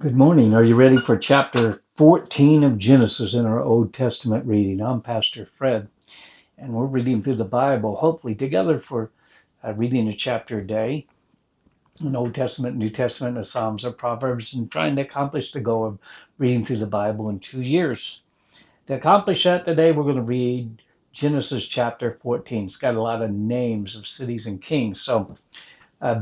Good morning. Are you ready for chapter 14 of Genesis in our Old Testament reading? I'm Pastor Fred, and we're reading through the Bible, hopefully together for reading a chapter a day in Old Testament, New Testament, the Psalms or Proverbs, and trying to accomplish the goal of reading through the Bible in 2 years. To accomplish that today, we're going to read Genesis chapter 14. It's got a lot of names of cities and kings, so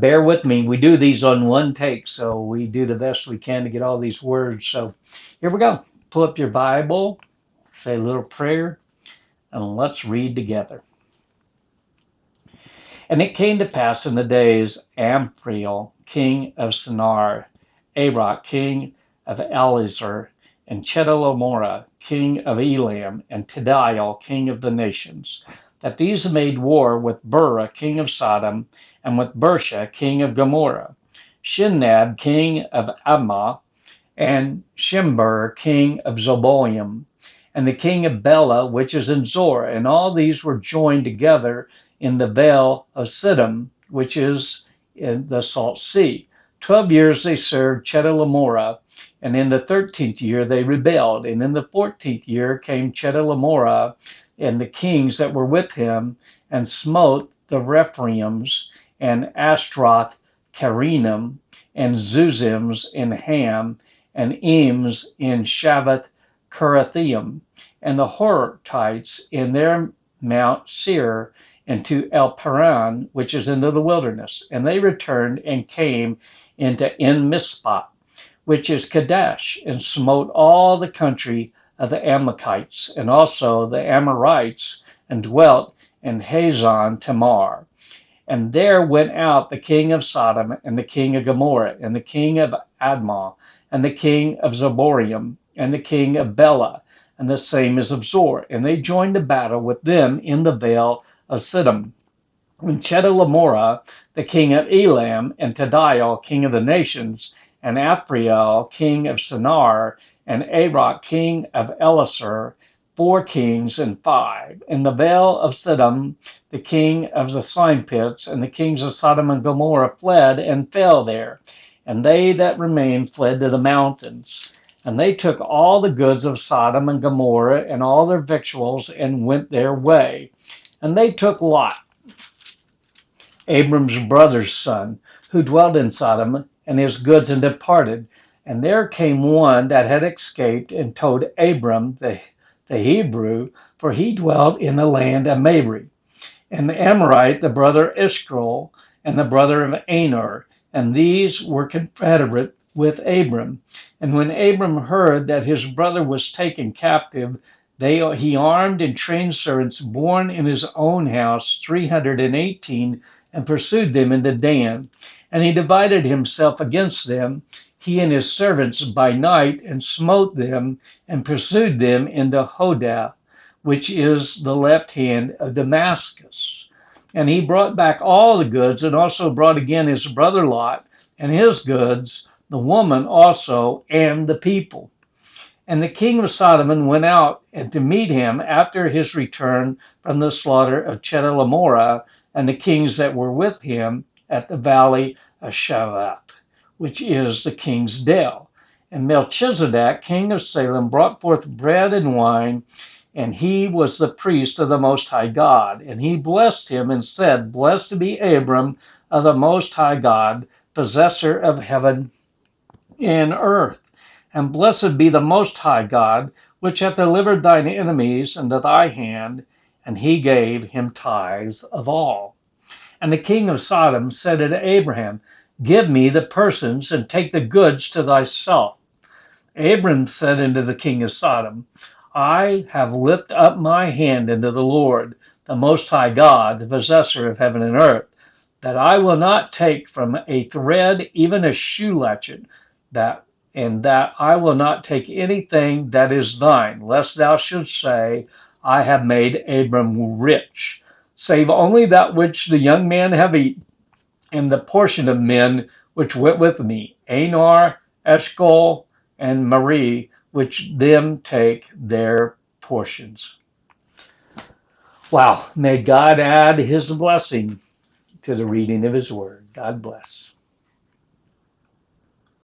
bear with me. We do these on one take, so we do the best we can to get all these words. So here we go. Pull up your Bible, say a little prayer, and let's read together. And it came to pass in the days Amphrael, king of Shinar, Arok, king of Eliezer, and Chedorlaomer, king of Elam, and Tidal, king of the nations, that these made war with Bera, king of Sodom, and with Bersha, king of Gomorrah, Shinab, king of Admah, and Shimber, king of Zeboim, and the king of Bela, which is in Zor. And all these were joined together in the vale of Siddim, which is in the Salt Sea. 12 years they served Chedorlaomer, and in the 13th year they rebelled. And in the 14th year came Chedorlaomer and the kings that were with him, and smote the Rephaims, and Ashtaroth Karnaim, and Zuzims in Ham, and Ems in Shaveh Kiriathaim, and the Horites in their Mount Seir, into El Paran, which is into the wilderness. And they returned and came into En Mishpat, which is Kadesh, and smote all the country of the Amalekites, and also the Amorites, and dwelt in Hazon Tamar. And there went out the king of Sodom, and the king of Gomorrah, and the king of Admah, and the king of Zeboim, and the king of Bela, and the same is of Zor. And they joined the battle with them in the vale of Siddim. And Chedorlaomer, the king of Elam, and Tidal, king of the nations, and Amphrael, king of Shinar, and Arok, king of Eliezer, 4 kings and 5. In the vale of Siddim, the king of the slime pits, and the kings of Sodom and Gomorrah fled and fell there. And they that remained fled to the mountains. And they took all the goods of Sodom and Gomorrah, and all their victuals, and went their way. And they took Lot, Abram's brother's son, who dwelt in Sodom, and his goods, and departed. And there came one that had escaped, and told Abram the Hebrew, for he dwelt in the land of Mamre, and the Amorite, the brother Eshcol, and the brother of Aner, and these were confederate with Abram. And when Abram heard that his brother was taken captive, he armed and trained servants born in his own house, 318, and pursued them into Dan. And he divided himself against them, he and his servants by night, and smote them, and pursued them into Hodah, which is the left hand of Damascus. And he brought back all the goods, and also brought again his brother Lot, and his goods, the woman also, and the people. And the king of Sodom went out and to meet him after his return from the slaughter of Chedorlaomer, and the kings that were with him at the valley of Shaveh, which is the king's dell. And Melchizedek, king of Salem, brought forth bread and wine, and he was the priest of the Most High God. And he blessed him and said, Blessed be Abram of the Most High God, possessor of heaven and earth. And blessed be the Most High God, which hath delivered thine enemies into thy hand. And he gave him tithes of all. And the king of Sodom said unto Abraham, Give me the persons, and take the goods to thyself. Abram said unto the king of Sodom, I have lifted up my hand unto the Lord, the Most High God, the possessor of heaven and earth, that I will not take from a thread even a shoe latchet, and that I will not take anything that is thine, lest thou shouldst say, I have made Abram rich, save only that which the young man have eaten, and the portion of men which went with me, Anar, Eshcol, and Marie, which them take their portions. Wow, may God add his blessing to the reading of his word. God bless.